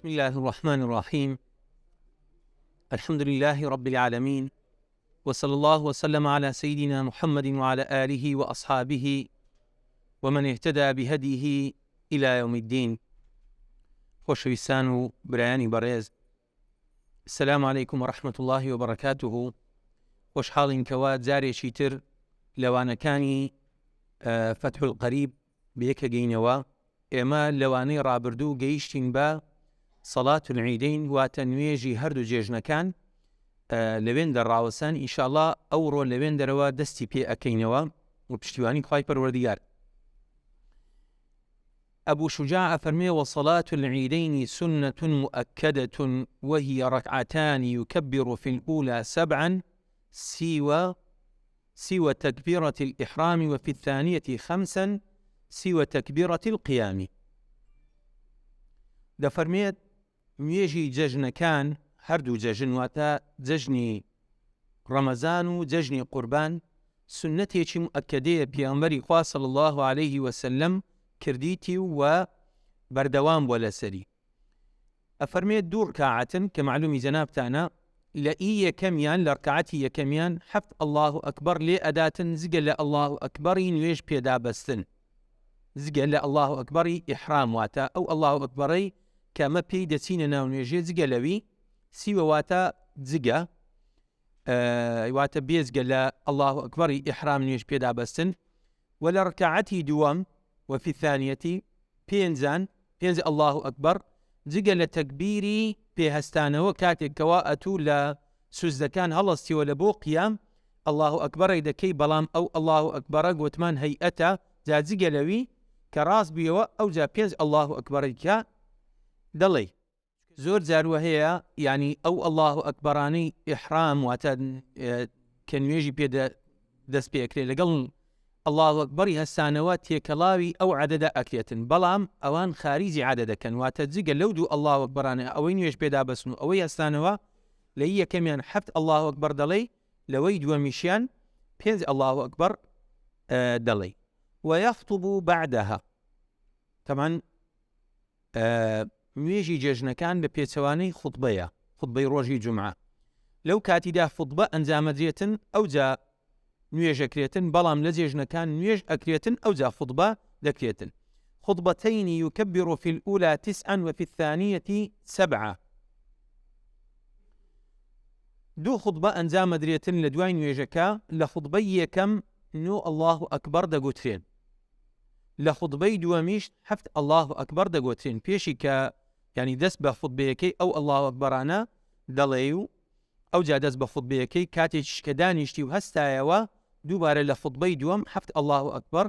بسم الله الرحمن الرحيم. الحمد لله رب العالمين، وصلى الله وسلم على سيدنا محمد وعلى آله وأصحابه ومن اهتدى بهديه إلى يوم الدين. خۆشەویستان و برایانی بەڕێز، السلام عليكم ورحمة الله وبركاته. خۆشحاڵین کەوا جارێکی تر لەوانەکانی فتح القەریب بەیەکە گەینەوە. ئێمە لەوانەی ڕابردوو گەیشتین بە سەڵات العیدەین، واتە نوێژی هەردوو جێژنەکان لەوێن دەڕاوەسان. ئینشاءڵڵا ئەوڕۆ لەوێن دەرەوە دەستی پێ ئەکەینەوە و پشتیوانی خوای پەروەردیگار. أبو شجاع فرمي: وصلاة العيدين سنة مؤكدة وهي ركعتان يكبر في الأولى 7 سوى تكبيرة الإحرام، وفي الثانية 5 سوى تكبيرة القيام. دفرميت نوێژی جەژنەکان هەردوو جەژن، واتە جەژنی ڕەمەزان و جەژنی قوربان، سنەتێکی مؤکدەیە پێغەمبەری خوا صلی الله عليه وسلم کردیتی و بەردەوام بووە لەسەری. ئەفەرمێت 2 ڕکاعەتن کە معلومی جەنابتانە، لە یەکەمیان لە ڕکاعەتی یەکەمیان 7 الله ئەکبەر لێ ئەداتن، زگە لە الله ئەکبەری نوێژ پێدا بەستن، زگە لە الله ئەکبەری ئیحرام، واتە ئەو الله ئەکبەرەی کە ئەمە پێی دەچینە ناو نوێژێ، جگە لەوی سیوە واتە جگە، واتە بێزگە لە الله ئەکبەری ئیحرام نوێژ پێدا بەستن. و لە ڕکاعەتی دووەم وفي الثانية 5 الله أكبر، جگە لە تەکبیری پێهەستانەوە کاتێک کەوا ئەتوو لە سوزدەکان هەڵەستیوە لە بۆ قیام، الله ئەکبەرەی دەکەی، بەڵام ئەو الله ئەکبەرە گوتمان هەیئەتە، جا جگە لەوی کە ڕاست بیەوە ئەو جا 5 الله ئەکبەرەی کە دەڵێ. زۆر جاروە هەیە، یعنی ئەو الله ئەکبەرانەی ئیحرام واتە کە نوێژی پێ دەست پێکرێت لەگەڵ الله ئەکبەری هەستانەوە تێکەڵاوی ئەو عەدەدە ئەکرێتن، بەڵام ئەوان خاریجی عەدەدەکەن، واتە جگە لەو 2 الله ئەکبەرانە ئەوەی نوێژ پێدا بەسن و ئەوەی هەستانەوە، لە یەکەمیان 7 الله ئەکبەر دەڵێ، لەوەی دووەمیشیان 5 الله ئەکبەر دەڵێ. ويخطب بعدها. طبعا نوێژی جێژنەکان بە پێچەوانەی خوتبەیە، خوتبەی ڕۆژی جومعە. لەو کاتیدا خوتبە ئەنجامەدرێتن، ئەوجا نوێژەکرێتن، بەڵام لە جێژنەکان نوێژ ئەکرێتن، ئەوجا خوتبە دەکرێتن. خطبتين يكبر في الأولى 9 وفي الثانية 7. 2 خوتبە ئەنجامەدرێتن لە دوای نوێژەکە. لە خوتبەی یەکەم 9 الله ئەکبەر دەگوترێن، لە خوتبەی دووەمیش 7 الله ئەکبەر دەگوترێن. پێشی کە ینی دەست بە خوتبەیەکەی ئەو الله ئەکبەرانە دەڵێ و ئەوجا دەست بە خوتبەیەکەی کاتێکیش کە دانیشتی و هەستایەوە دووبارە لە خوتبەی دووەم 7 الله ئەکبەر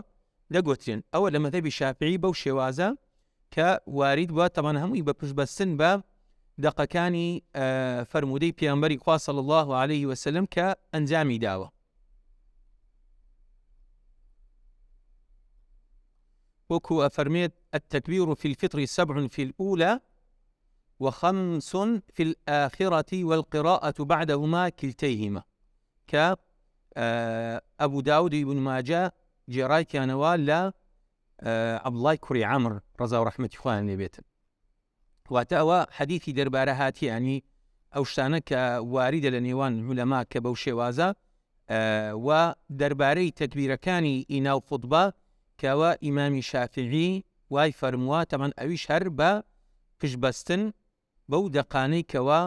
دەگوترێن. ئەوە لە مەذهەبی شافعی بەو شێوازە کە وارد بووە، تەمان هەمووی بە پشتبەستن بە دەقەکانی فەرمودەی پێغەمبەری خوا صلی الله عليه وسلم کە ئەنجامی داوە. وەکو ئەفەرمێت: التكبير في الفطر 7 في الأولى و5 في الآخرة والقراءة بعدهما كلتيهما. ك أبو داود بن ماجه جێڕای کیانەوە لە عەبدوڵای کوڕی عەمر ڕەزا و ڕەحمەتی خوایان لێبێتن. واتە ئەوە حەدیثی دەربارە هاتی، ینی ئەو شتانە کە واریدە لە نێوان عولەما کە بەو شێوازە، و دەربارەی تەکبیرەکانی ئیناو خوتبە کەوە ئیمامی شافعی وای فەرمووە، تەمان ئەویش هەر بە پشتبەستن بەو دەقانەی کەوە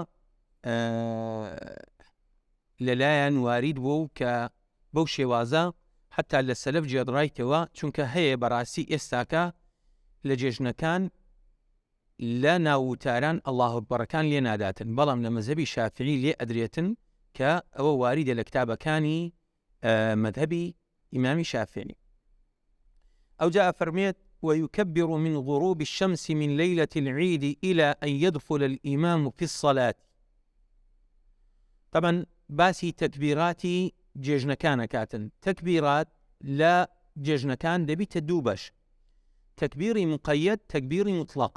لەلایەن وارید بوو کە بەو شێوازە حتا لە سەلەف جێدڕایتەوە، چونکە هەیە بەڕاستی ئێستاکە لە جێژنەکان لە ناووتاران الله ئەکبەرەکان لێ ناداتن، بەڵام لە مەذهەبی شافعی لێ ئەدرێتن کە ئەوە واریدە لە کتابەکانی مەذهەبی ئیمامی شافعی. ئەوجا ئەفەرمێت: ويكبر من غروب الشمس من ليلة العيد إلى أن يدخل الإمام في الصلاة. طبعا باسی تەکبیراتی جێژنەکانە کاتن. تەکبیرات لە جێژنەکان دەبیتە 2 بەش: تەکبیری مقەیەد، تەکبیری مطلق.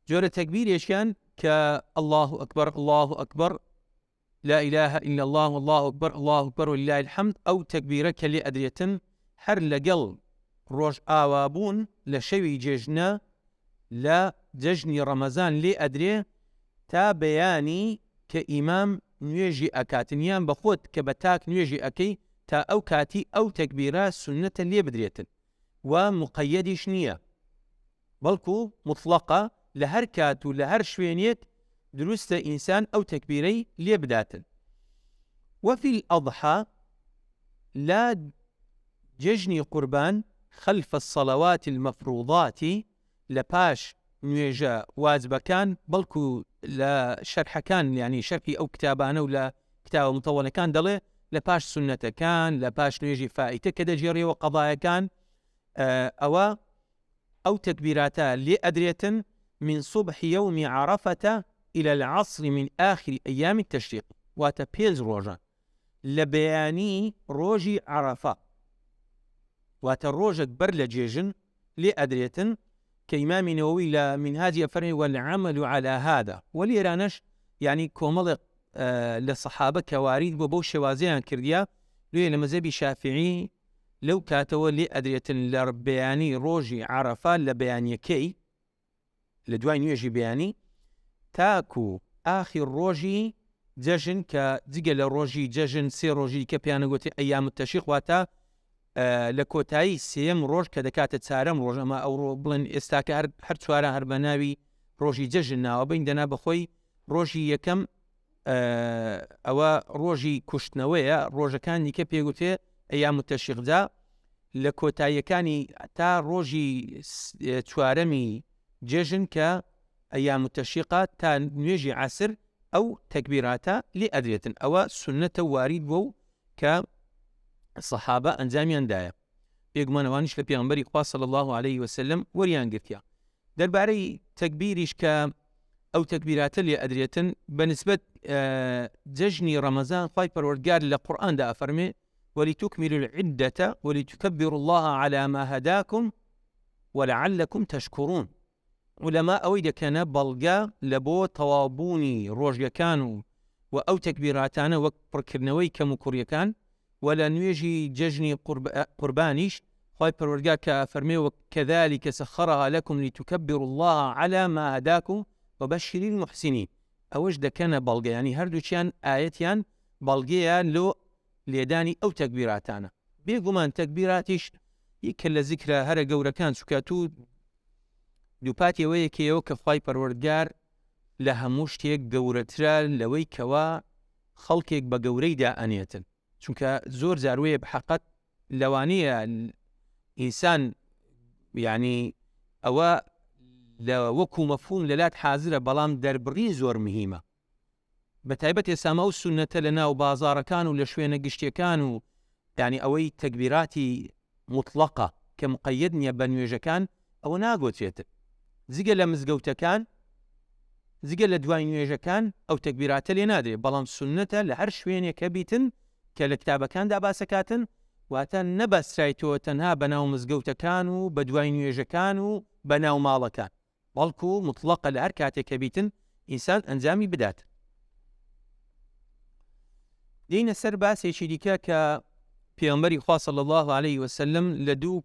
جۆرە تەکبیرێکیان کە الله ئەکبەر الله ئەکبەر لا إله إلا الله والله أكبر الله أكبر ولله الحمد، أو تەکبیرە کە لێ ئەدرێتن هەر لەگەڵ ڕۆژ ئاوابوون لە شەوی جێژنە لا جژنی ڕەمەزان لێ ئەدرێ تا بەیانی کە ئیمام نوێژی ئەکاتنیان بەخۆت کە بە تاک نوێژی ئەەکەی تا ئەو کاتی ئەو تەکبیرە سونەتە لێ بدرێتن و مقەیەدیش نییە بەڵکو مطلقە لە هەر کات و لە هەر شوێنێک دروستە ئینسان ئەو تەکبیرەی لێ بداتن. وفي الأضحى لا جژنی قوربان خلف الصلوات المفروضات لباش نوێژە واجبەکان بەڵکو لە شەرحەکان یعنی شەرحی ئەو کتابانە و لە کتابە متەوەڵەکان دەڵێ لە پاش سونەتەکان لە پاش نوێژی فائتە کە دەجێڕێەوە قەضایەکان ئەو تەکبیراتە لێ ئەدرێتن من صبح يوم عرفة إلى العصر من آخر أيام التشريق واتە پێنج ڕۆژە لە بەیانی ڕۆژی عەرەفە واتە ڕۆژێک بەر لە جێژن لێ ئەدرێتن کە ئیمامی نەوەوی لە منهاجی ئەفەرمێ والعمل على هذا وەلێرانەش یعنی کۆمەڵێک لە سەحابە کەوارید بۆ بەو شێوازەیان کردیا لێ لە مەزهەبی شافعی لەو کاتەوە لێ ئەدرێتن لە بەیانی ڕۆژی عەرەفە لە بەیانیەکەی لە دوای نوێژی بەیانی تاکو ئاخر ڕۆژی جەژن کە جگە لە ڕۆژی جەژن سێ ڕۆژی کە پیانەگوتی ئەیام التەشریق واتە لە کۆتایی سێم ڕۆژ کە دەکاتە چارەم ڕۆژ ئەمە ئەو بڵێن ئێستاکە هەر چوارە هەر بە ناوی ڕۆژی جەژن ناوە بین دەنا بەخۆی ڕۆژی یەکەم ئەوە ڕۆژی کوشتنەوەیە ڕۆژەکانی کە پێگوتێ ئەیام التەشریقدا لە کۆتاییەکانی تا ڕۆژی چوارەمی جێژن کە ئەیام التەشریقە تا نوێژی عەسر ئەو تەکبیراتە لێ ئەدرێتن ئەوە سونەتە وارید بوو کە سەحابە ئەنجامیاندایە بێگومانەوانیش لە پێغەمبەری خوا صلی الله عليه وسلم وەریان گرتیا. دەربارەی تەکبیریش کە ئەو تەکبیراتە لێ ئەدرێتن بەنسبەت جەژنی ڕەمەزان خوای پەروەردگار لە قورئاندا ئەفەرمێ ولتكملوا العدة ولتكبروا الله على ما هداكم ولعلكم تشكرون. ولما ئەوەی دەکەنە بەڵگە لە بۆ تەوابوونی ڕۆژیەکان و ئەو تەکبیراتانە وەک پڕکردنەوەی کەم و کوڕیەکان و لە نوێژی جەژنی قوربانیش خوای پەروەردگار کە فەرمێ وكذلك سخرها لكم لتكبروا الله على ما هداكم وبشر المحسنين. ئەوەش دەکەنە بەڵگە ینی هەردووچیان ئاەتیان بەڵگەیە لۆ لێدانی ئەو تەکبیراتانە. بێگومان تەکبیراتیش یەکە لە زیکرە هەرە گەورەکان چکاتوو دووپاتی ئەوەیەکەوە کە خوای پەروەردگار لە هەموو شتێک گەورەترە لەوەی کەوا خەڵکێک بە گەورەیدا ئەنێتن چونکە زۆر جاروەیە بحەقەت لەوانەیە ئینسان یعنی ئەوە لە وەکو مەفهوم لەلات حازرە بەڵام دەربڕی زۆر مهمە بە تایبەت ئێسامە ئەو سونەتە لە ناو بازاڕەکان و لە شوێنە گشتیەکان و یعنی ئەوەی تەکبیراتی مطلقە کە مقەیەد نییە بە نوێژەکان ئەوە ناگۆچێتن زیگە لە مزگەوتەکان زیگە لە دوای نوێژەکان ئەو تەکبیراتە لێ نادرێت بەڵام سونەتە لە هەر شوێنێکە بیتن کە لە کتابەکاندا باسەکاتن واتە نەبەسترایتەوە تەنها بەناو مزگەوتەکان و بە دوای نوێژەکان و بەناو ماڵەکان بەڵکو مطلقە لە هەر کاتێکە بیتن ئینسان ئەنجامی بدات. دینە سەر باسێکی دیکە کە پێغەمبەری خوا صلی الله عليه وسلم لە دوو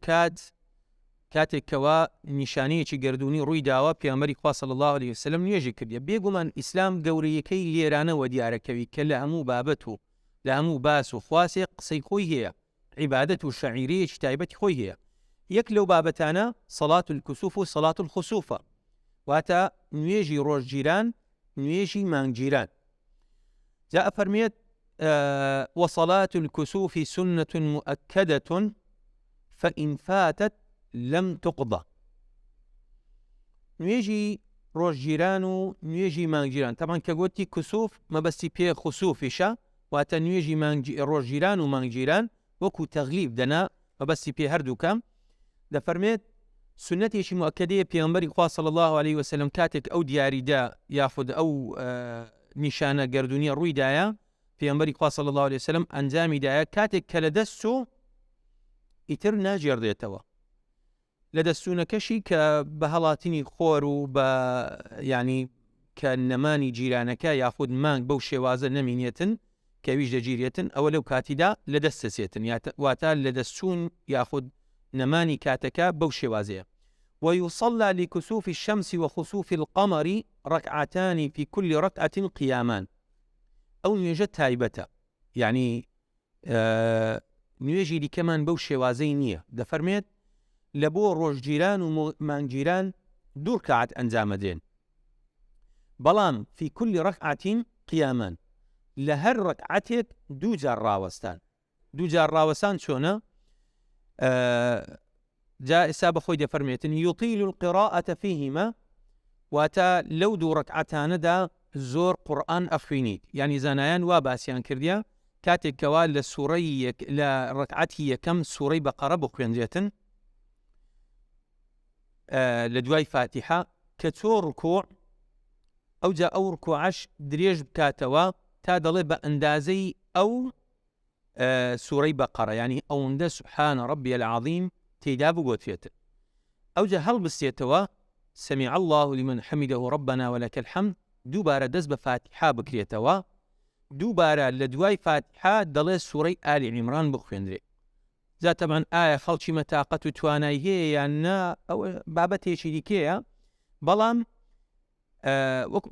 کاتێکەوە نیشانەیەکی گردوونی ڕووی داوە پێغەمبەری خوا صلی الله عليه وسلم نوێژی کردیە. بێگومان ئیسلام گەورەیەکەی لێرانەوە دیارەکەوی کە لە هەموو بابەت و لە هەموو باس و خواسێ قسەی خۆی هەیە عیبادەت و شەعیرەیەکی تایبەتی خۆی هەیە. یەک لەو بابەتانە سەڵات الکوسوف و سەڵات الخسوفە واتە نوێژی ڕۆژگیران نوێژی مانگگیران. جا ئەفەرمێت وصلاة الكسوف سنة مؤكدة فإن فاتت لم تقضى. نوێژی ڕۆژگیران و نوێژی مانگگیران طبعا کە گوتی کسوف مەبەستی پێ خسوفیشە واتە نوێژی ڕۆژگیران و مانگگیران وەکو تەغلیب دەنا مەبەستی پێ هەردووکەم. دەفەرمێت سنەتێکی مؤکدەیە پێغەمبەری خوا صلی الله عليه وسلم کاتێک ئەو دیاریدا یاخود ئەو نیشانە گردوونیە ڕوویدایە پێغەمبەری خوا صلی الله عليه وسلم ئەنجامی دایە کاتێک کە لە دەست و ئیتر ناجێڕدێتەوە لە دەستوونەکەشی کە بە هەڵاتنی خۆر و بە ینی کە نەمانی جیرانەکە یاخود مانگ بەو شێوازە نەمینێتن کەویش دەگیرێتن ئەوە لەو کاتیدا لە دەست دەسێتن واتە لە دەستچوون یاخود نەمانی کاتەکە بەو شێوازەیە. ويصلى لكسوف الشمس وخسوف القمر ركعتان في كل ركعة قيامان. أو نوێژە تایبەتە، یعنی نوێژی دیکەمان بەو شێوازەی نییە. دەفەرمێت لە بۆ ڕۆژگیران و مانگیران 2 رکعت ئەنجامەدێن، بەڵام في كل ركعة قيامان، لە هەر ڕەکعەتێک 2 جار ڕاوەستان. 2 جار ڕاوەستان چۆنە؟ جا ئێستا بەخۆی دەفەرمێتن يطيل القراءة فيهما، واتە لەو 2 ڕەکعەتانەدا زۆر قورئان ئەخوێنیت. یعنی زانایان وا باسییان کردیا کاتێکەوە لە سوورەی لە ڕەکعەتی یەکەم سوورەی بەقەرە بخوێنرێتن لە دوای فاتحە کە 4 ڕکوع، ئەوجا ئەو ڕکوعەش درێژ بکاتەوە تا دەڵێ بە ئەندازەی ئەو سوورەی بەقەرە، یعنی ئەوەندە سبحان ربي العظیم تێدا بگۆترێتن. ئەوجا هەڵبستێتەوە سمع الله لمن حمده ربنا ولك الحمد، دووبارە دەست بە فاتحە بکرێتەوە، دووبارە لە دوای فاتحە دەڵێ سوورەی ئالی عیمران بخوێنرێ. جا تەبەن ئایا خەڵکی مەتاقەت و توانای هەیە یان نا، ئەوە بابەتێکی دیکەیە، بەڵام وەک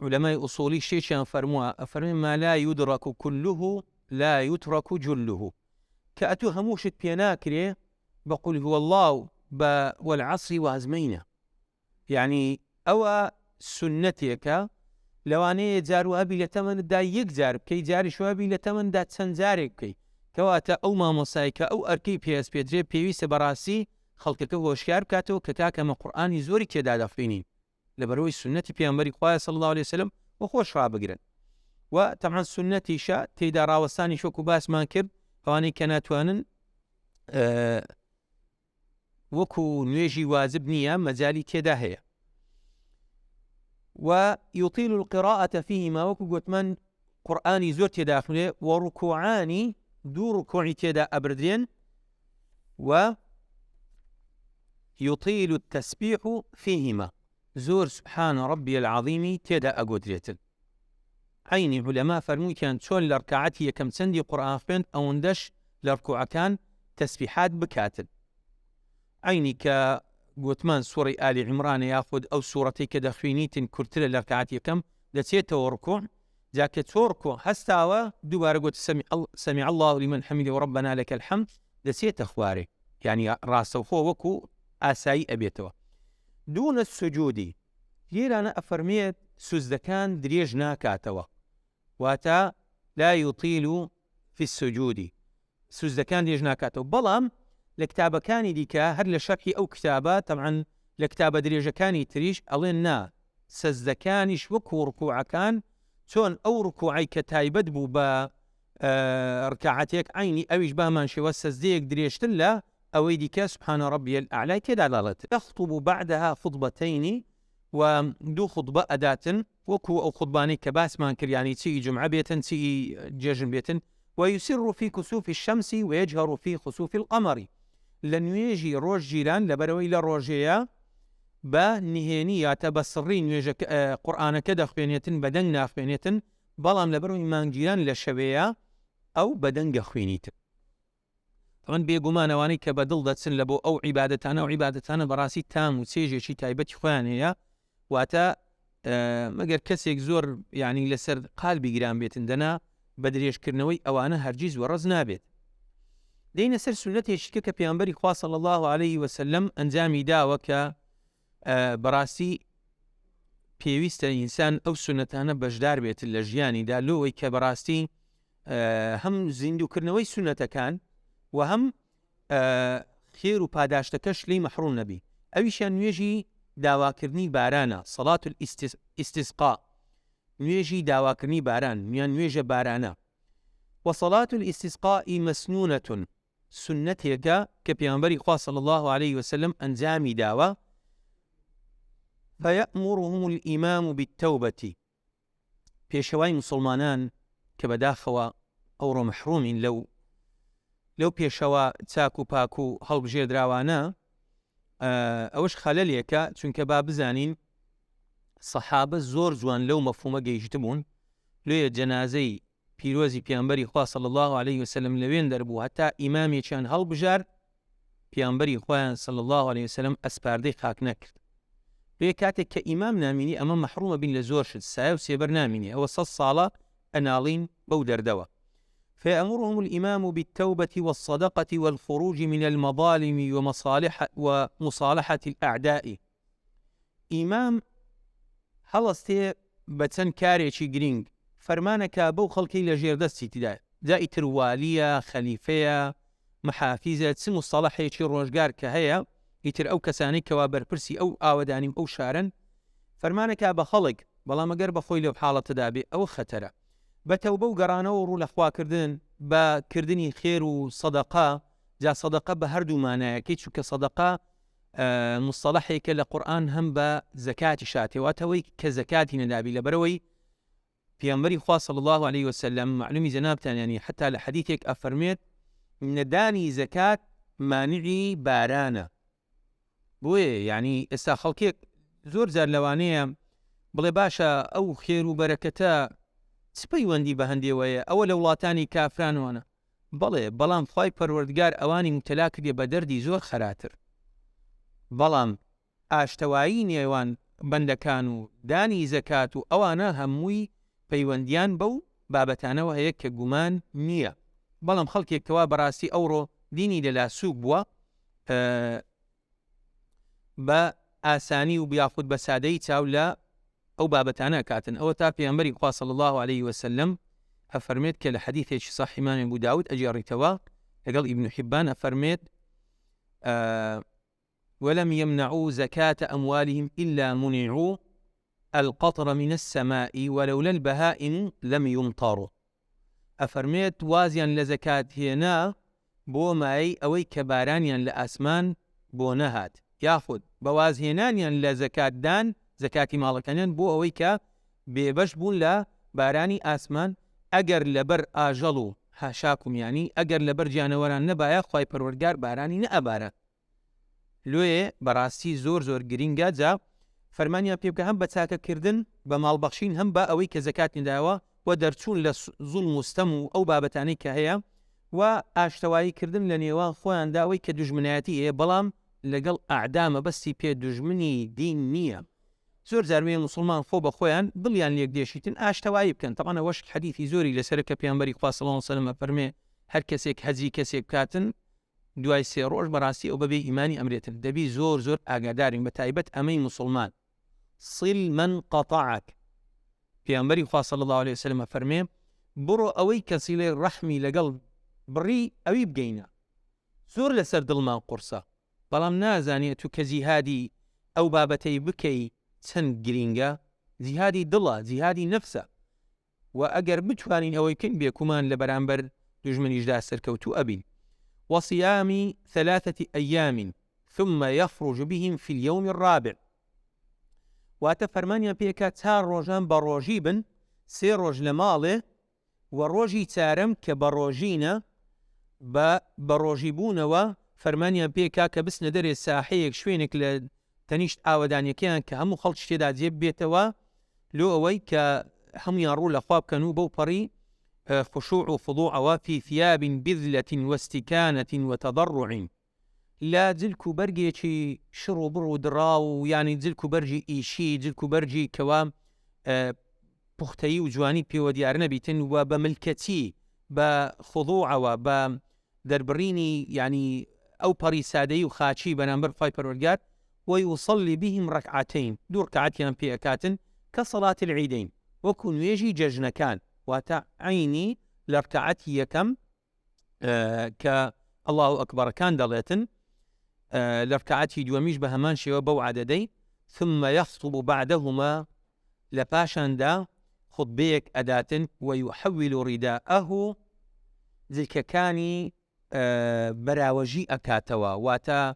علەمای ئوسوڵی شتێکیان فەرمووە، ئەفەرمێن ما لا يدرك كله لا يترك جله، کە ئەتوو هەمووشت پێ ناکرێ بە قول هو الله والعصر وازمەینە. یعنی ئەوە سنەتێکە لەوانەیە جار و ئەبی لە تەمەندا 1 جار بکەی، جاری شوابی لە تەمەندا چەند جارێک بکەی، کەواتە ئەو مامۆسایکە ئەو ئەرکەی پێدرێ پێویستە بەڕاستی خەڵکەکە هۆشیار بکاتەوە کە تاکەمە قورئانی زۆری تێدا دەخوێنین لەبەرەوەی سنەتی پێغەمبەری خوایە صلی الله عليه وسلم و خۆش ڕابگرن. و تەمەن سنەتیشە تێدا ڕاوەستانی شوک و باسمان کرد، ئەوانەی کە ناتوانن وەکو نوێژی واجب نییە مەجالی تێدا هەیە. ويطيل القراءة فيهما، وەکو گوتمان قورئانی زۆر تێدا خوێنێ، وڕکوعانی 2 ڕکوعی تێدا ئەبردرێن، و يطيل التسبيح فيهما، زۆر سبحان ربي العظيم تێدا ئەگۆدرێتن. عینی علەما فەرموویان چۆن لە ڕکعەتی یەکەم چەندی قورئان خوێند ئەوەندەش لە ڕکوعەکان تەسبیحات بکاتن. عینی کە گوتمان سوورەی ئالی عیمرانە یاخود ئەو سوورەتەی کە دەخوێنیتن کورتترە لە ڕکعەتی یەکەم دەچێتەوە ڕکوع، جاکە 4 ڕکوع هەستاوە دووبارە گوت سمع الله لمن حمده ربنا لك الحمد دەچێتە خوارێ، یعنی ڕاستەوخۆ وەکو ئاسایی ئەبێتەوە. دون السجودی، لێرانە ئەفەرمێت سوزدەکان درێژ ناکاتەوە، واتە لا يطيل في السجود، سوزدەکان درێژ ناکاتەوە. بەڵام لە کتابەکانی دیکە هەر لە شەرحی ئەو کتابە تەبعاً لە کتابە درێژەکانی تریش ئەڵێن نا، سەجدەکانیش وەکو ڕکوعەکان چۆن ئەو ڕکوعەی کە تایبەت بوو بە ڕکعەتێک عینی ئەویش بامان شێوە سەجدەیەک درێژتر لە ئەوەی دیکە سبحان ربي الأعلى تێدا دەڵێت. يخطب بعدها خطبتين، و 2 خطبە ئەداتن وەکو ئەو خطبانەی کە باسمان کرد، یعنی چی جمعە بێتن چی جێژن بێتن. ويسر في كسوف الشمس ويجهر في خسوف القمر، لە نوێژی ڕۆژگیران لەبەرەوەی لە ڕۆژەیە بە نهێنی یاتە بە سڕی نوێژە قورئانەکە دەخوێنێتن، بەدەنگ ناخوێنێتن، بەڵام لەبەرەوەی مانگیران لە شەوەیە ئەو بەدەنگە خوێنیتن. ئەوەن بێگومانەوانەی کە بەدڵ دەچن لە بۆ ئەو عیبادەتانە، و عیبادەتانە بەڕاستی تام و چێژێکی تایبەتی خۆیان هەیە، واتە مەگەر کەسێک زۆر یعنی لەسەر قالبی گران بێتن دەنا بە درێژکردنەوەی ئەوانە هەرگیز وەڕەز نابێت. دێنە سەر سنەتێکیکە کە پێغەمبەری خوا صلی الله عليه وسلم ئەنجامی داوە کە بەڕاستی پێویستە ئینسان ئەو سنەتانە بەشدار بێت لە ژیانیدا، لەوەی کە بەڕاستی هەم زیندووکردنەوەی سنەتەکان و هەم خێر و پاداشتەکەش لی مەحروم نەبی. ئەویشیان نوێژی داواکردنی بارانە، سەڵات الاستسقا، نوێژی داواکردنی باران، میان نوێژە بارانە. وصلاة الاستسقاء مسنونة، سنتێکە کە پێغەمبەری خوا صلی الله عليه وسلم ئەنجامی داوە. فيأمرهم الإمام بالتوبة، پێشەوای مسلمانان کە بەداخەوە ئەوڕۆ مەحرومین لەو پێشەوە چاک و پاک و هەڵبژێردراوانە، ئەوەش خەلەلێکە، چونکە با بزانین سەحابە زۆر جوان لەو مەفهومە گەیشت بوون. لێ جەنازەی پیرۆزی پێغەمبەری خوا صلی الله عليه وسلم لەوێن دەربوو، هەتا ئیمامێکیان هەڵبژار پیامبەری خۆیان صلی الله عليه وسلم ئەسپاردەی خاک نەکرد. بێ کاتێک کە ئیمام نامینی ئەمە مەحرومە بین لە زۆر شت، سایە و سێبەر نامینی، ئەوە 100 ساڵە ئەناڵین بەو دەردەوە. فيأمرهم الإمام بالتوبة والصدقة والخروج من المظالم ومصالحة الأعداء. إمام هەڵەستێ بە چەند کارێکی گرنگ فەرمانەکە بەو خەڵکەی لە ژێردەستی تیدایە، جا ئیتر والیە، خەلیفەیە، محافیزە، چ مستەڵەحێکی ڕۆژگار کە هەیە، ئیتر ئەو کەسانەی کەوا بەرپرسی ئەو ئاوەدانیم ئەو شارن، فەرمانەکە بە خەڵک، بەڵام ئەگەر بەخۆی لەو حاڵەتەدا بێ ئەوە خەتەرە. بە تەوبە و گەڕانەوە ڕوو لە خواکردن، بە کردنی خێر و سەدەقا. جا سەدەقە بە هەردوو مانایەکەی، چونکە سەدەقا مستەڵەحێکە لە قورئان هەم بە زەکاتی شاتێواتەوەی کە زەکاتی نەدابی، لەبەرەوەی پیامبەری خوا صلی الله عليه وسلم معلومی جەنابتان ینی حتا لە حەدیثێک ئەفەرمێت نەدانی زەکات مانعی بارانە. بۆیە یعنی ئێستا خەڵکێک زۆر جار لەوانەیە بڵێ باشە ئەو خێر و بەرەکەتە چ پەیوەندی بە هەندێوەیە، ئەوە لە وڵاتانی کافرانوانە. بەڵێ بەڵام خوای پەروەردگار ئەوانی مبتەلا کردێ بە دەردی زۆر خەراتر. بەڵام ئاشتەوایی نێوان بەندەکان و دانی زەکات و ئەوانە هەمووی پەیوەندیان بەو بابەتانەوە هەیە کە گومان نییە. بەڵام خەڵکێکەوە بەڕاستی ئەوڕۆ دینی لەلا سووک بووە، بە ئاسانی و بیاخود بە سادەی چاو لە ئەو بابەتانە کاتن. ئەوە تا پێغەمبەری خوا صلی الله عليه وسلم ئەفەرمێت کە لە حەدیثێکی صحیح ئیمامی ئەبو داود ئەجێڕیتەوە لەگەڵ ئیبن حیبان ئەفەرمێت ولم يمنعوا زكاة أموالهم إلا منعوا القطر من السماء ولولا البهائم لم يمطروا. أفرميت وازيان لزكاة هنا بو ماي أوي كبارانيان لأسمان بو نهات ياخد بواز هنانيان لزكاة دان زكاة مالكانيان بو أوي كبيبش بون لا باراني أسمان أجر لبر آجلو هاشاكم يعني أجر لبر جانوران نبايا خواي پروردگار باراني نأبارا. لوێ بەڕاستی زۆر زۆر گرینگە. جا فەرمانیان پێ بکە هەم بە چاکەکردن بە ماڵبەخشین هەم بە ئەوەی کە زەکات نەداوە و دەرچوون لە زوڵم و ستەم و ئەو بابەتانەی کە هەیە و ئاشتەواییکردن لە نێوان خۆیاندا ئەوەی کە دوژمنایەتی هەیە بەڵام لەگەڵ ئەعدا مەبەستی پێ دوژمنی دین نییە. زۆر جاروێ مسلمان خۆ بە خۆیان دڵیان لێک دێشیتن ئاشتەوایی بکەن. تەمانە وەشک حەدیثی زۆری لەسەر کە پێغەمبەری خوا صلی الله علیه وسلم ئەفەرمێ هەر کەسێک حەجی کەسێک بکاتن دوای 3 ڕۆژ بەڕاستی ئەو بەبێ ئیمانی ئەمرێتن. دەبی زۆر زۆر ئاگادارین بە تایبەت ئەمەی مسلمان. صل من قطعك. پێغەمبەری خوا صلی الله عليه وسلم ئەفەرمێ بڕۆ ئەوەی کە سیلەی ڕەحمی لەگەڵ بڕی ئەوی بگەینە. زۆر لەسەر دڵمان قورسە، بەڵام نازانێت تو کە جیهادی ئەو بابەتەی بکەی چەند گرینگە. جیهادی دڵە، جیهادی نەفسە، و ئەگەر بتوانین ئەوەی کن بێکومان لە بەرامبەر دوژمنیشدا سەرکەوتوو ئەبین. وصيام 3 أيام ثم يخرج بهم في اليوم الرابع. واتە فەرمانیان پێکات 4 ڕۆژان بە ڕۆژی بن، 3 ڕۆژ لە ماڵێ و ڕۆژی چارەم کە بە ڕۆژینە بە ڕۆژی بوونەوە فەرمانیان پێکا کە بسنە دەرێ ساحەیەک شوێنێک لە تەنیشت ئاوەدانیەکەیان کە هەموو خەڵک تێدا جێب بێتەوە، لۆ ئەوەی کە هەمویان ڕوو لە خوا بکەن و بەو پەڕی خشوع و فضوعەوە في ثياب بذلة واستكانة وتضرع. لا جلك برجي شرو برو دراو يعني جلك برجي إيشي جلك برجي كوام بختي وجواني بي وديارنا بيتن وبملكتي بخضوع وبدربريني يعني أو بريسادي وخاتشي بنامبر فايبر ورقات ويصلي بهم 2 ركعتين في أكاتن كصلاة العيدين وكن يجي ججنكان وتعيني لركعتي كم كالله أكبر كان دليتن لركعتي دوميش بهمان شوى بو عددي ثم يخطب بعدهما لباشان دا خطبيك أداة ويحول رداءه ذلك كاني براوجي أكاتوا واتا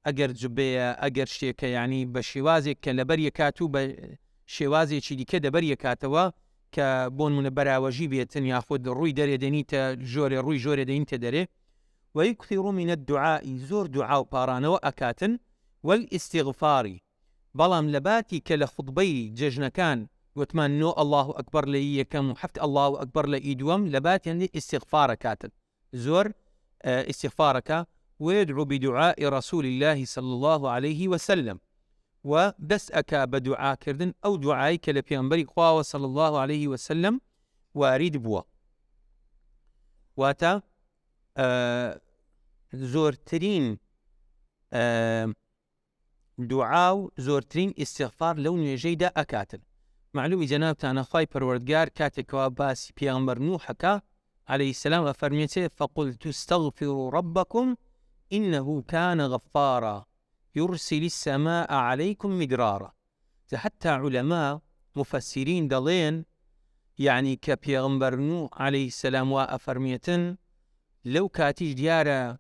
أجر جبية أجر شيكا يعني بشوازك كالبري كاتو بشوازي شدي كده بري كاتوا كبون من براوجي بيتن ياخد روي داري دينيتا جوري روي جوري دينيتا داري ويكثر من الدعاء زور دعاء بارانا وأكاتن والاستغفار. بلام لباتي كلا خطبي ججنا كان وتمنى الله أكبر لي كم حفت الله أكبر لي دوم لباتي يعني استغفار كاتن زور استغفارك ويدعو بدعاء رسول الله صلى الله عليه وسلم ودەست ئەکا بە دوعاکردن ئەو دوعایی کە لە پێغەمبەری خواوە صلی الله عليه وسلم وارد بووە. واتە زۆرترین دوعا و زۆرترین ئیستیغفار لەو نوێژەیدا ئەکاتن. معلومی جەنابتانە خوای پەروەردگار کاتێکەوە باسی پێغەمبەر نوحەکە عليه السلام ئەفەرمێتێ فقلت استغفروا ربكم إنه كان غفارا يرسل السماء عليكم مدرارا. حتى علماء مفسرين دڵێن يعني کە پێغەمبەر نوح عليه السلام وا ئەفەرمێتن لەو کاتیش دیارە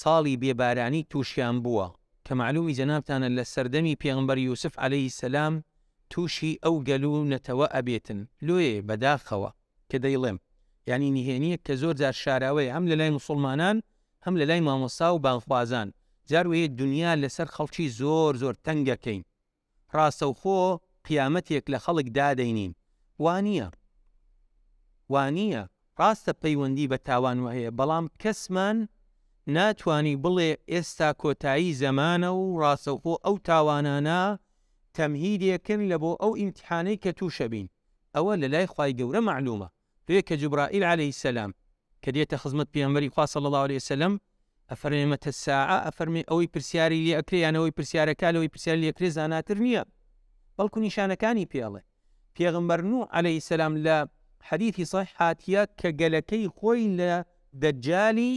ساڵی بێبارانی تووشیان بووە کە معلومی جەنابتانە لە سەردەمی پێغەمبەر یوسف عليه السلام تووشی ئەو گەلو نەتەوە ئەبێتن لۆیە بەداخەوە کە دەیڵێم یعنی نهێنیە کە زۆر جار شاراوەیە هەم لە لای مسلمانان هەم لە لای مامۆستا و بانخوازان جاروەیە دنیا لەسەر خەڵکی زۆر زۆر تەنگەکەین ڕاستەوخۆ قیامەتێک لە خەڵک دادەینین وانییە ڕاستە پەیوەندی بە تاوان وهەیە بەڵام کەسمان ناتوانی بڵێ ئێستا کۆتایی زەمانە و ڕاستەوخۆ ئەو تاوانانە تەمهیدێکن لە بۆ ئەو ئیمتحانەی کە تووشە بین ئەوە لە لای خوای گەورە معلومە. دوێ کە جوبرائیل عليه السلام کە دێتە خزمەت پێغەمبەری خوا صلی الله عليه وسلم ئەفەرمێ مەتە الساعە ئەفەرمێ ئەوەی پرسیاری لێ ئەکرێ یان ئەوەی پرسیارەکە لەوەی پرسیار لێ ئەکرێ زاناتر نییە بەڵکو نیشانەکانی پێڵێ. پێغەمبەر نوح عليه السلام لە حەدیثی صحیح هاتیە کە گەلەکەی خۆی لە دەجالی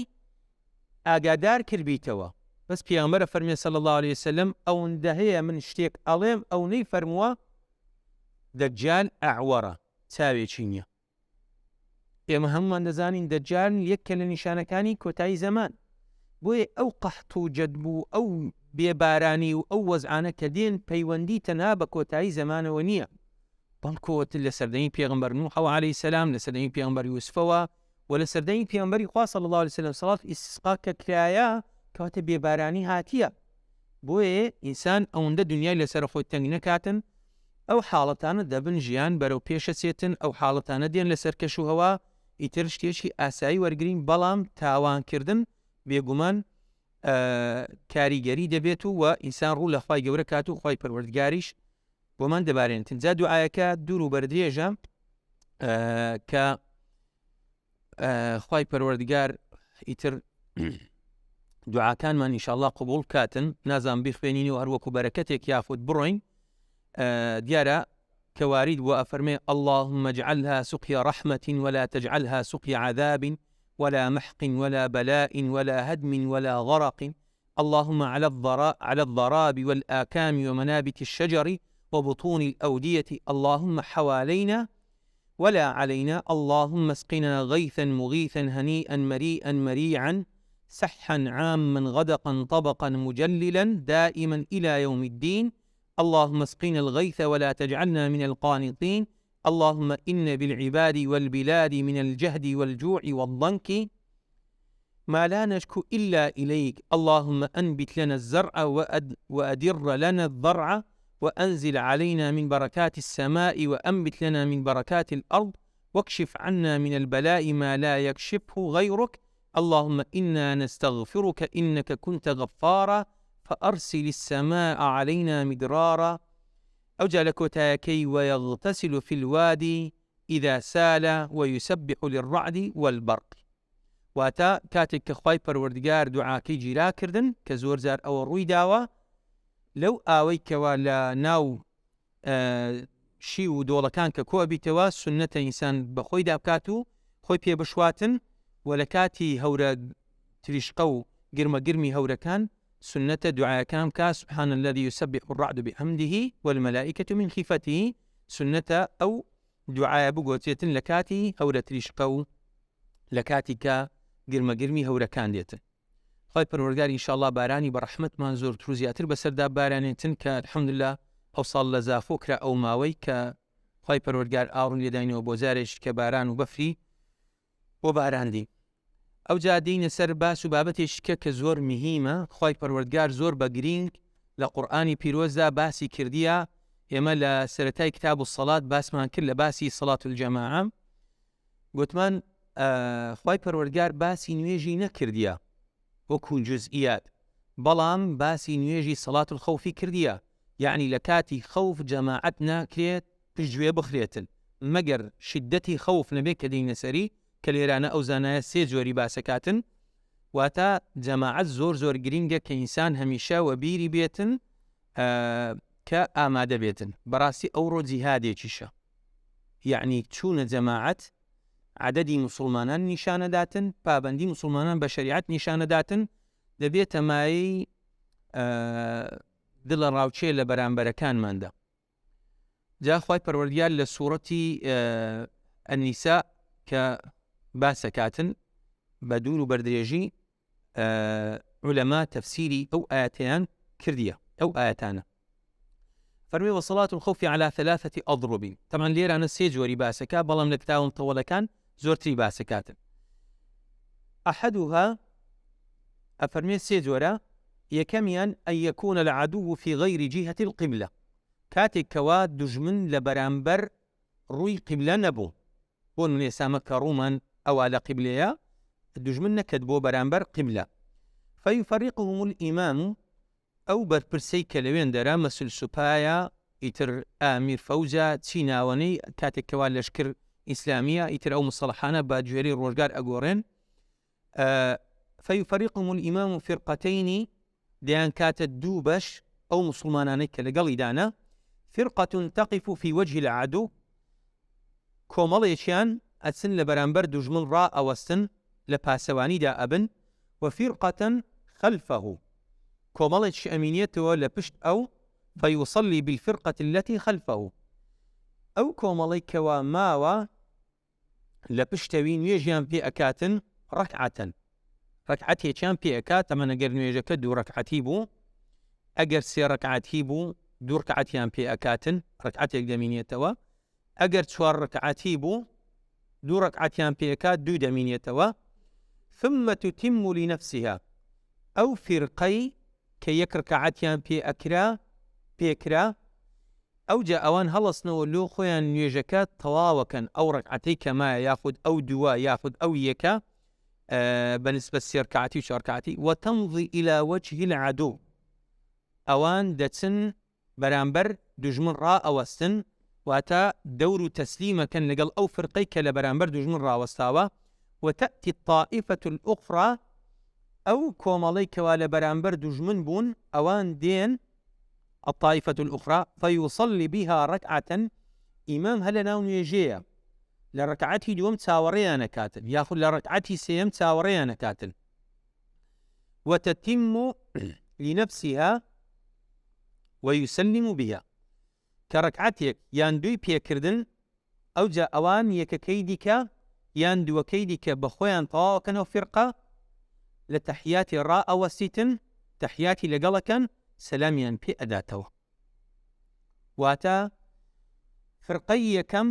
ئاگادار کردبیتەوە بەس پێغەمبەر ئەفەرمێ صلی الله عليه وسلم ئەوەندە هەیە من شتێک ئەڵێم ئەو نەیفەرمووە دەجال ئەعوەرە چاوێکی نییە. ئێمە هەمومان دەزانین دەجال یەکە لە نیشانەکانی کۆتایی زەمان بۆیە ئەو قەحت و جەدبوو ئەو بێبارانی و ئەو وەزعانە کە دێن پەیوەندی تەنها بە کۆتایی زەمانەوە نییە بەڵکۆت لە سەردەمی پێغەمبەر نوح عليه السلام لە سەردەمی پێغەمبەر یوسفەوە و لە سەردەمی پێغەمبەری خوا صلی الله عليه وسلم سەڵات ئیستسقا کە کرایە کەواتە بێبارانی هاتیە بۆیە ئینسان ئەوەندە دنیای لەسەر خۆی تەنگ نەکاتن ئەو حاڵەتانە دەبن ژیان بەرەو پێشەچێتن ئەو حاڵەتانە دێن لەسەر کەش و هەوا ئیتر شتێکی ئاسایی وەرگرین بەڵام تاوانکردن بێگومان کاریگەری دەبێت و ئینسان ڕوو لە خوای گەورە کات و خوای پەروەردگاریش بۆمان دەبارێنن. جا دوعایەکە دوور و بەردرێژە کە خوای پەروەردگار ئیتر دوعاکانمان ئینشاءالله قبول کاتن نازان بخوێنین و هەروەکو بەرەکەتێک یافوت بڕۆین دیارە كوارد وأفرمي اللهم اجعلها سقيا رحمة ولا تجعلها سقيا عذاب ولا محق ولا بلاء ولا هدم ولا غرق اللهم على الضراب والآكام ومنابت الشجر وبطون الأودية اللهم حوالينا ولا علينا اللهم اسقنا غيثا مغيثا هنيئا مريئا مريعا سحا عاما غدقا طبقا مجللا دائما إلى يوم الدين اللهم اسقنا الغيث ولا تجعلنا من القانطين اللهم إن بالعباد والبلاد من الجهد والجوع والضنك ما لا نشكو إلا إليك اللهم أنبت لنا الزرع وأدر لنا الضرع وأنزل علينا من بركات السماء وأنبت لنا من بركات الأرض واكشف عنا من البلاء ما لا يكشفه غيرك اللهم إنا نستغفرك إنك كنت غفارا فأرسل السماء علينا مدرارا أو جالكوتاكي ويغتسل في الوادي إذا سال ويسبح للرعد والبرق واتا كاتك كخواي پروردگار دعاكي جيرا كردن كزور زار أو روي داوا لو آويك ولا ناو شيو دولكان ككوا بيتوا سنة إنسان بخوي دابكاتو خوي بيه بشواتن ولكاتي هورا تريشقو قرمي هورا كان سنة دعاء كام كا سبحان الذي يسبح الرعد بحمده والملائكة من خيفته سنة أو دعاء بقوتية لكاتي هورا تريشقو لكاتي كا قرمي هورا كان ديتن خواهي پروردگار إن شاء الله باراني برحمة منزور تروزياتر بسرداب بارانيتن كا الحمد لله أوصال لزافوكرا أو ماوي كا خواهي پروردگار آرون يدين وبوزارش كباران وبفري وباران دي ئەو جادەینە سەر باس و بابەتێشکە کە زۆر مهمە خوای پەروەردگار زۆر بە گرنگ لە قورئانی پیرۆزدا باسی کردیە ئێمە لە سەرەتای کتاب الصەلات باسمان کرد لە باسی سەڵات الجەماعە گوتمان خوای پەروەردگار باسی نوێژی نەکردیە وەکو جزئیات، بەڵام باسی نوێژی سەڵات الخەوفی کردیە، یعنی لە کاتی خەوف جەماعەت ناکرێت پشتگوێ بخرێتن مەگەر شدەتی خەوف نەبێت کە دەینە سەری، کە لێرانە ئەو زانایە سێ جۆری باسەکاتن، واتە جەماعەت زۆر گرینگە کە ئینسان هەمیشە وە بیری بێتن کە ئامادە بێتن. بەڕاستی ئەوڕۆ جیهادێکیشە، یعنی چوونە جەماعەت عدەدی مسلمانان نیشانەداتن، پابەندی مسلمانان بە شەریعەت نیشانەداتن، دەبێتە مایەی دڵە ڕاوچێ لە بەرامبەرەکانماندا. جا خوای پەروەردگار لە سوورەتی ئەنیسا کە باسەکاتن بە دوور و بەردرێژی عولەما تەفسیری ئەو ئاەتەیان کردیە، ئەو ئاەتانە فەرمێ وەصەڵات الخەوف على 3 أضرب. تەمان لێرانە سێ جۆری باسەکە، بەڵام لە کتاوم تەوەڵەکان زۆرتری باسەکاتن. ئەحەدوها ئەفەرمێ سێ جۆرە، یەکەمیان ئەن یەکوونە العەدوو فی غەیری جیهەتی القیبلە، کاتێک کەوا دوژمن لە بەرامبەر ڕووی قیبلە نەبوو، بۆ نمونە ئێستا کە ڕوومان ئەوە لە قیبلەیە، دوژمن نەکرد بۆ بەرامبەر قیبلە، فەیفەریقهم الئیمام، ئەو بەرپرسەی کە لەوێن دەرا مەسول سوپایە، ئیتر ئامیر فەوجە چی ناوەنەی کاتێک کەوا لەشکر ئیسلامیە، ئیتر ئەو مصەلحانە بە گوێرەی ڕۆژگار ئەگۆڕێن. فەیفەریقهم الئیمام فرقەتەینی، دەیان کاتە دوو بەش ئەو مسلمانانەی کە لەگەڵی دانا، فرقة تقف في وجه العدو، کۆمەڵێکیان ئەچن لە بەرامبەر دوژمن ڕائەوەستن لە پاسەوانیدا ئەبن، وفرقة خلفه، کۆمەڵێکی ئەمینێتەوە لە پشت ئەو، فيصلي بالفرقة التي خلفه، ئەو کۆمەڵەی کەوا ماوە لە پشتەوی نوێژیان پێ ئەکاتن ڕەکعەتەن، ڕەکعەتێکیان پێ ئەکات، ئەمە ئەگەر نوێژەکە دوو ڕەکعەتی بوو، ئەگەر سێ ڕەکعەتی بوو دوو ڕەکعەتیان پێ ئەکاتن، ڕەکعەتێک دەمینێتەوە، ئەگەر چوار ڕەکعەتی بوو دوو ڕەکعەتیان پێ ئەکات، دوو دەمینێتەوە. ثم تتم لنفسها، ئەو فرقەی کە یەک ڕەکعەتیان پێکرا، ئەو جا ئەوان هەڵەستنەوە لۆ خۆیان نوێژەکە تەواوەکەن، ئەو ڕەکعەتەی کەمایە یاخود ئەو دووە یاخود ئەو یەکە بەنسبەت سێ ڕەکعەتی و چوار ڕەکعەتی، وتمضي إلى وجه العدو، ئەوان دەچن بەرامبەر دوژمن ڕائەوەستن، واتە دەور و تەسلیمەکەن لەگەڵ ئەو فرقەی کە لە بەرامبەر دوژمن ڕاوەستاوە. وتأتي الطائفة الأخرى، ئەو کۆمەڵەی کەوا لە بەرامبەر دوژمن بوون ئەوان دێن، الطائفة الأخرى فيصلي بها ركعة، ئیمام هەلە ناو نوێژەیە لە ڕەکعەتی دووەم چاوەڕێیان ئەکاتن، یاخود لە ڕەکعەتی سێیەم چاوەڕێیان ئەکاتن. وتتم لنفسها ويسلم بها، کە ڕەکعەتێک یان دووی پێکردن، ئەو جا ئەوان یەکەکەی دیکە یان دووەکەی دیکە بە خۆیان تەواوەکەنەوە فرقە، لە تەحیاتی ڕائەوەستیتن، تەحیاتی لەگەڵەکەن، سەلامیان پێ ئەداتەوە. واتە فرقەی یەکەم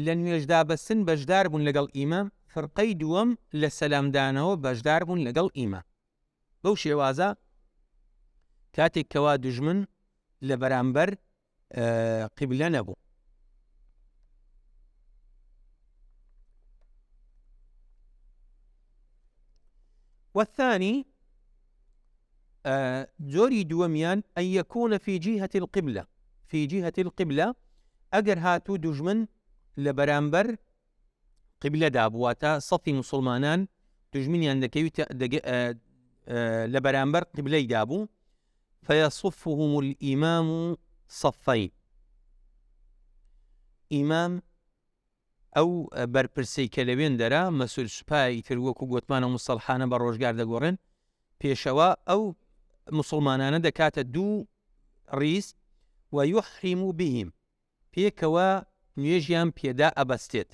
لە نوێژدا بەستن بەشدار بوون لەگەڵ ئیمام، فرقەی دووەم لە سەلامدانەوە بەشدار بوون لەگەڵ ئیمام. بەو شێوازە کاتێک کەوا دوژمن لە بەرامبەر قیبلە نەبوو. والثاني جۆری دووەمیان ئەن یەکوونە في جهة القبلة، في جهة القبلة، ئەگەر هاتوو دوژمن لە بەرامبەر قیبلەدا بواتە سەفی مسلمانان دوژمنیان دەکەویتە لە بەرامبەر قیبلەیدا بوو، فيصفهم الإمام صفين، ئیمام ئەو بەرپرسەی کە لەوێن دەرا مەسول سوپای تر وەکو گوتمانە مستەڵحانە بە ڕۆژگار دەگۆڕێن، پێشەوە ئەو مسلمانانە دەکاتە دوو ڕیز، ويحرم بهم، پێکەوە نوێژیان پێدا ئەبەستێت.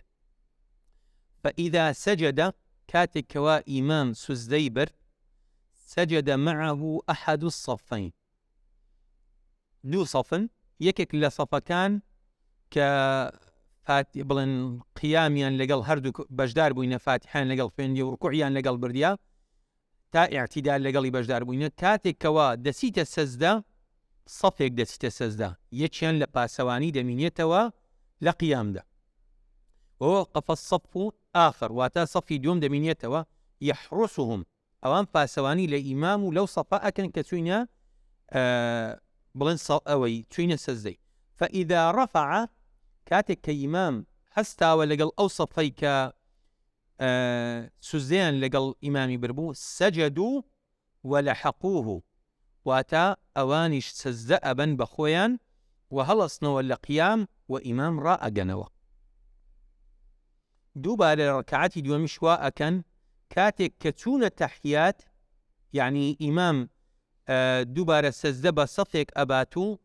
فإذا سجد، کاتێک کەوا ئیمام سوزدەی برد، سجد معه أحد الصفين، دوو سەفن، یەکێک لە سەفەکان کە بڵێن قیامیان لەگەڵ هەردوو بەشدار بووینە، فاتحیان لەگەڵ خوێندی و ڕکوعیان لەگەڵ بردیا تا ئیعتیدال لەگەڵی بەشدار بووینە، کاتێک کەوا دەچیتە سەجدە، سەفێک دەچیتە سەجدە، یەکیان لە پاسەوانی دەمینێتەوە لە قیامدا. ووقف الصف آخر، واتە سەفی دووەم دەمینێتەوە، يحرسهم، ئەوان پاسەوانی لە ئیمام و لەو سەفا ئەکەن کە چوینە بڵێن ئەوەی چوینە سەجدەی. فإذا رفع کاتێک کە ئیمام هەستاوە لەگەڵ ئەو سەفەی کە سوزدەیان لەگەڵ ئیمامی بربوو سەجدوا ولحقوه واتە ئەوانیش سەجدە ئەبەن بە خۆیان و هەڵەستنەوە لە قیام و ئیمام ڕائەگەنەوە. دووبارە ڕەکعەتی دووەمیش وا ئەکەن کاتێک کە چوونە تەحیات، یعنی ئیمام دووبارە سەجدە بە سەفێک ئەباتوو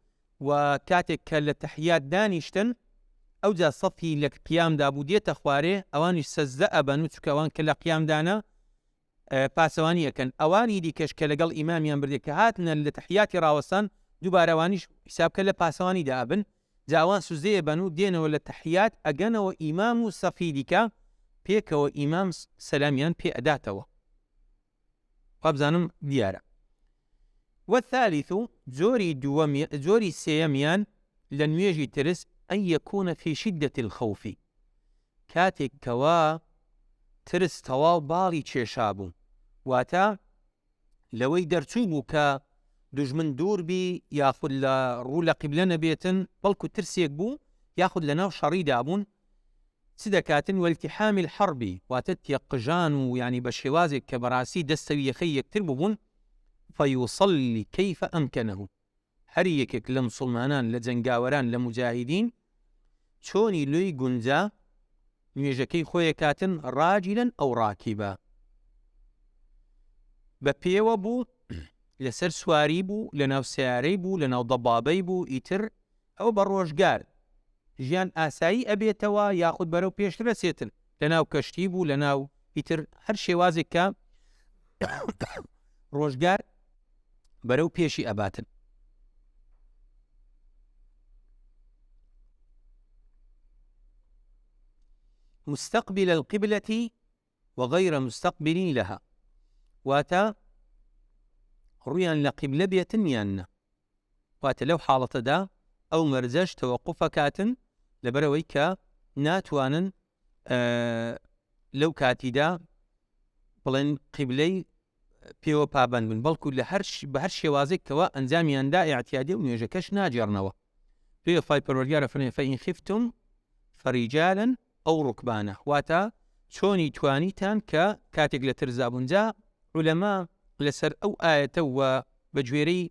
و کاتێک کە لە تەحیات دانیشتن ئەوجا سەفی لە قیامدا بوو دێتە خوارێ، ئەوانیش سەجدە ئەبەن و چونکە ئەوان کە لە قیامدانە پاسەوانی ئەکەن. ئەوانی دیکەش کە لەگەڵ ئیمامیان بردێت کە هاتنە لە تەحیاتی ڕاوەستان دووبارە ئەوانیش حیسابکە لە پاسەوانیدا ئەبن، جا ئەوان سوزدەیە بن و دێنەوە لە تەحیات ئەگەنەوە ئیمام و سەفی دیکە پێکەوە ئیمام سەلامیان پێ ئەداتەوە. وابزانم دیارە. والثالث جۆری سێیەمیان لە نوێژی ترس ئەن یەکوونە فی شیدەتی الخەوف، کاتێک کەوا ترس تەواو باڵی کێشا بوو، واتە لەوەی دەرچوو بوو کە دوژمن دوور بی یاخود لە ڕوو لە قیبلە نەبێتن بەڵکو ترسێک بوو یاخود لەناو شەڕیدا بوون چ دەکاتن؟ والتحام الحرب، واتە تێقژان و ینی بە شێوازێک کە بەڕاستی دەستەوی یەخەی یەکتر ببوون. فیوصلی کەیفە ئەمکەنەهو، هەر یەکێک لە مسلمانان لە جەنگاوەران لە مجاهیدین چۆنی لۆی گونجا نوێژەکەی خۆی کاتن ڕاجیلەن ئەو ڕاکیبە، بە پێوە بوو لەسەر سواری بوو، لە ناو سیارەی بوو، لە ناو دەبابەی بوو، ئیتر ئەو بە ڕۆژگار ژیان ئاسایی ئەبێتەوە یاخود بەرەو پێشترە سێتن، لە ناو کەشتی بوو، لە ناو ئیتر هەر شێوازێک کە ڕۆژگار بەرەو پێشی ئەباتن. مستقبل القبلة وغير مستقبل لها، واتا ڕویان لە قیبلە بێتن یاننا، واتە لەو حاڵەتەدا ئەو مەرجەش تەوەقوفە کاتن لەبەرەوەی کە ناتوانن لەو کاتیدا بڵێن قیبلەی پێوە پابند بن، بەڵکو لە بە هەر شێوازێک کەوە ئەنجامیاندا ئیعتیادی و نوێژەکەش ناجێڕنەوە. پێ خی پەروەردگارە فەرمێ فەئین خفتم فەریجالا ئەو ڕوکبانە، واتە چۆنی توانیتان کە کاتێک لە ترزابوونجا عولەما لەسەر ئەو ئایەتە و بەگوێرەی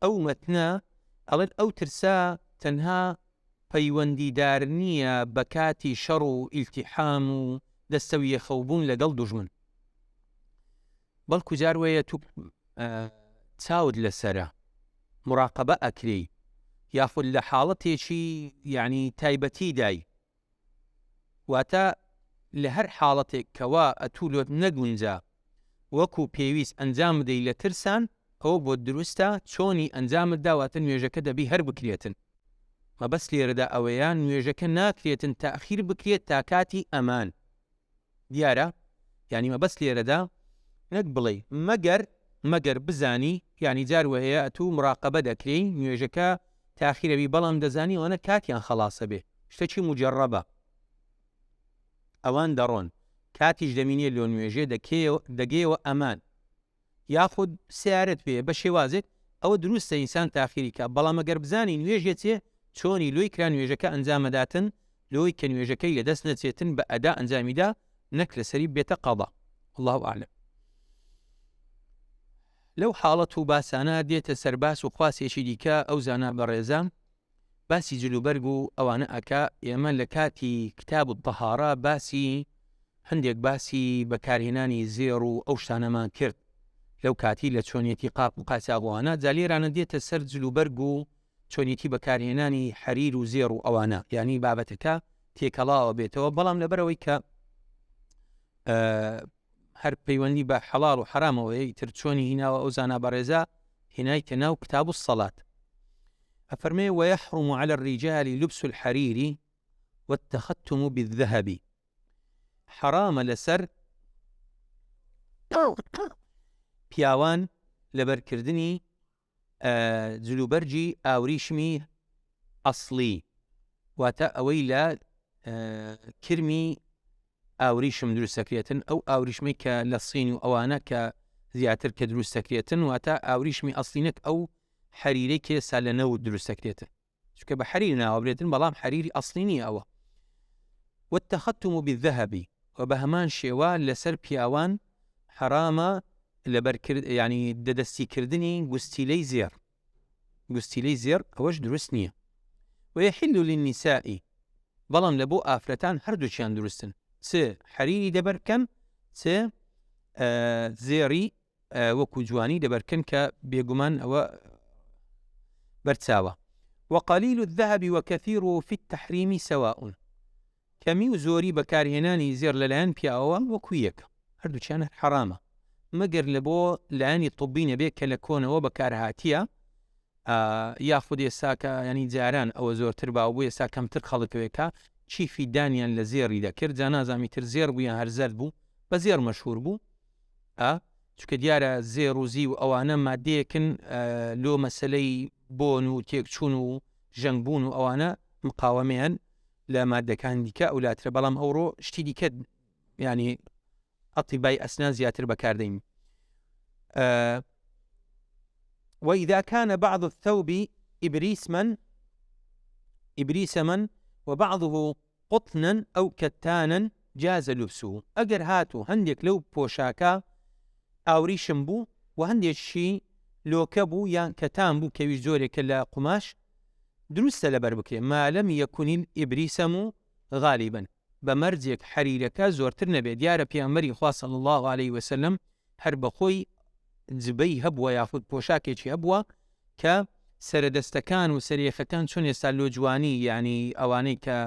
ئەو مەتنە ئەڵێن ئەو ترسا تەنها پەیوەندیدار نییە بە کاتی شەڕ و ئیلتیحام و دەستەویە خەوبوون لەگەڵ دوژمن، بەڵکو جار وەیە تو چاود لەسرە مراقبە ئەکرێ یاخود لە حاڵەتێکی یعنی تایبەتی دای، واتە لە هەر حاڵەتێک کەوا ئەتوولۆت نەگونجا وەکو پێویست ئەنجام بدەی لە ترسان، ئەوە بۆ دروستە چۆنی ئەنجامت داواتە نوێژەکە دەبی هەر بکرێتن. مەبەست لێرەدا ئەوەیە نوێژەکە ناکرێتن تاخیر بکرێت تا کاتی ئەمان، دیارە؟ یعنی مەبەست لێرەدا نەک بڵێ مەگەر بزانی، یعنی جار وهەیە ئەتوو مراقبە دەکرێی نوێژەکە تاخیرەوی، بەڵام دەزانی ئەوانە کاتیان خەڵاسە بێ، شتێکی مجەڕەبە، ئەوان دەڕۆن کاتیش دەمینێت لۆ نوێژێ دەگەیەوە ئەمان، یاخود سیارەت بێ بە شێوازێک ئەوە دروستە ئینسان تاخیری کە، بەڵام ئەگەر بزانی نوێژێت چێ چۆنی لۆی کرا نوێژەکە ئەنجامەداتن، لۆی کە نوێژەکەی لەدەست نەچێتن بە ئەدا ئەنجامیدا نەک لەسەری بێتە قەڵا. الله ئاعلم. لەو حاڵەت و باسانە دێتە سەرباس و خواسێکی دیکە ئەو زانە بەڕێزان باسی جلوبەرگ و ئەوانە ئەکا. ئێمە لە کاتی کتاب الطەهارە هەندێک باسی بەکارهێنانی زێڕ و ئەو شتانەمان کرد لەو کاتی لە چۆنیەتی قاپ و قاچاغوانە، جا لێرانە دێتە سەر جلوبەرگ و چۆنیەتی بەکارهێنانی حەریر و زێڕ و ئەوانە، یعنی بابەتەکە تێکەڵاوە بێتەوە، بەڵام لەبەرەوەی کە هەر پەیوەندی بە حەڵاڵ و حرامەوەی تر چۆنی هیناوە ئەو زانا بەڕێزە هێنایتە ناو کتاب الصەلات. ئەفەرمێ ويحرم على الرجال لبس الحرير والتختم بالذهب، حرامە لەسەر پیاوان لەبەرکردنی جلوبەرجی ئاوریشمی ئەسڵی، واتە ئەوەی لە کرمی ئاوریشم دروستەکرێتن، ئەو ئاوریشمەی کە لە سین و ئەوانە کە زیاتر کە دروست دەکرێتن واتە ئاوریشمی ئەسڵینەک ئەو حەریرەی کێسا لە نەوت دروست دەکرێتن چونکە بە حەریر ناوەبرێتن بەڵام حەریری ئەسڵی نیە ئەوە. والتەخەتم بالذهب و بە هەمان شێوە لەسەر پیاوان حرامە لەبەر ینی دەدەستیکردنی گوستیلەی زێر ئەوەش دروست نییە. ويحل للنساء بەڵام لە بۆ ئافرەتان هەردووچیان دروستن چ حەریری دەبەرکەن چ زێری وەکو جوانی دەبەرکەن کە بێگومان ئەوە بەرچاوە. وقلیل الذهب وكثيره في التحريم سواء کەمی و زۆری بەکارهێنانی زێر لەلایەن پیاوە وەکو یەکە هەردووچیان حرامە مەگەر لە بۆ لایەنی طبی نەبێت کە لە کۆنەوە بەکارهاتیە یاخود ئێساکە ینی جاران ئەوە زۆرتر باو بوو ئێستا کەمتر خەڵکەوێکە چیفی دانیان لە زێڕی دەکرد جا نازامی تر زێر بوویان هەرزەر بوو بە زێر مەشهور بوو چونکە دیارە زێر و زی و ئەوانە مادەیەکن لۆ مەسەلەی بۆن و تێکچوون و ژەنگبوون و ئەوانە مقاوەمەیان لە مادەکان دیکە ئەولاترە بەڵام ئەوڕۆ شتی دیکە ینی ئەطیبای ئەسنان زیاتر بەکاردەین. وإذا كان بعض الثوب إبريسما وبعضه قطنا أو كتانا جاز لبسه. أجر هاتو هنديك لو بوشاكا ئاوریشم بوو و هەندێکشی لۆکە بوو یان کەتان بوو کەویش زۆرێکە لە قوماش دروستە لەبەر بکرێ مالەم یەکونین ئیبریسەم و غالیبن بە مەرجێک حەریرەکە زۆرتر نەبێت. دیارە پێغەمبەری خوا صلی الله علیه وسلم هەر بەخۆی جبەی هەبووە یاخود پۆشاکێکی هەبووە کە سەرەدەستەکان و سەرێخەکان چۆن ئێستا لۆ جوانی یعنی ئەوانەی کە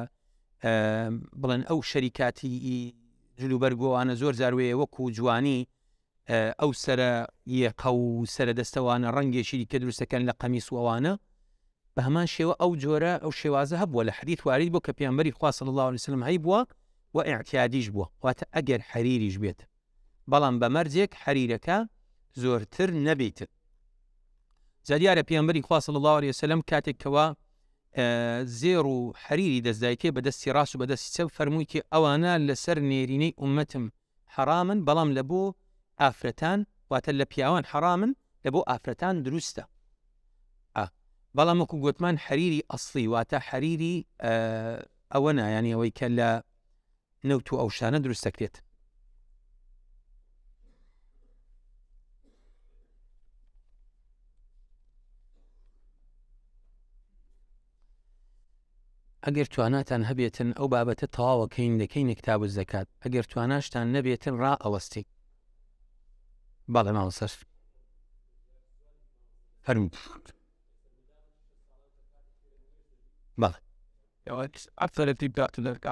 بڵێن ئەو شەریکاتی جلوبەرگۆوانە زۆر زاروەیە وەکو جوانی ئەو سرە یەقە و سەرەدەستەوانە ڕەنگێکی کە دروستەکەن لە قەمیس وەوانە بە هەمان شێوە ئەو جۆرە ئەو شێوازە هەبووە لە حەدیث وارد بوو کە پێغەمبەری خوا صلی الله علیه وسلم هەی بووە و ئیعتیادیش بووە واتە ئەگەر حەریریش بێت بەڵام بە مەرجێک حەریرەکە زۆرتر نەبێت. جا دیارە پێغەمبەری خوا صلی الله علیه وسلم کاتێکەوە زێر و حەریری دەستدایکێ بە دەستی ڕاست و بە دەستی چەپ فەرمووی کە ئەوانە لەسەر نێرینەی ئومەتم حرامن بەڵام لە بۆ ئافرەتان واتە لە پیاوان حرامن لە بۆ ئافرەتان دروستە. بەڵام وەکو گوتمان حەریری ئەسڵی واتە حەریری ئەوە نایانی ئەوەی کە لە نەوت و ئەو شانە دروست دەکرێت. ئەگەر تواناتان هەبێتن ئەو بابەتە تەواوەکەین دەکەین کتاب الزەکات ئەگەر تواناشتان نەبێتن ڕائەوەستی. بەڵێ ماوەسەر فەرمووی بەڵێ أكثر الإبداع تلك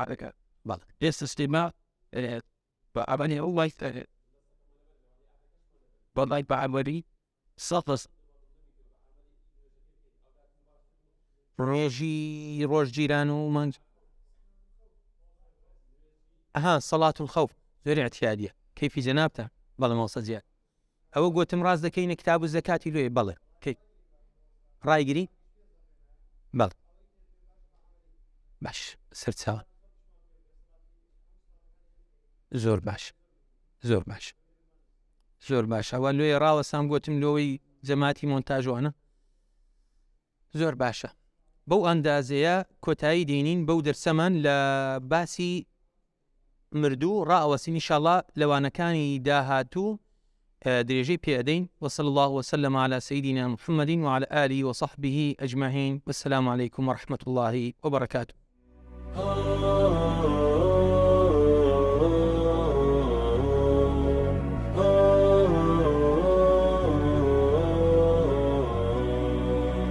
بەڵێ الاستماع بعملية الله والله بعملي صفص ڕێژی ڕۆژگیران و مانج سەڵات الخەوف زۆر اعتیادیە کەیفی جەنابتە بەڵێ ماوەسە زیاد ئەوە گوتم ڕاست دەکەینە کتاب الزەکاتی لێ بەڵێ کەی ڕایگیری بەڵێ باش سەرچاوە زۆر باش زۆر باش زۆر باش ئەوە لێ ڕاوەسام گوتم لۆی جەماتی مۆنتاژوانە زۆر باشە. بەو ئەندازەیە کۆتایی دێنین بەو دەرسەمان لە باسی مردوو ڕائەوەسین ئینشاءالله لەوانەکانی داهاتوو درێژەی پێدەین. وصلى الله وسلم على سيدنا محمد وعلى آله وصحبه أجمعين والسلام عليكم ورحمة الله وبركاته.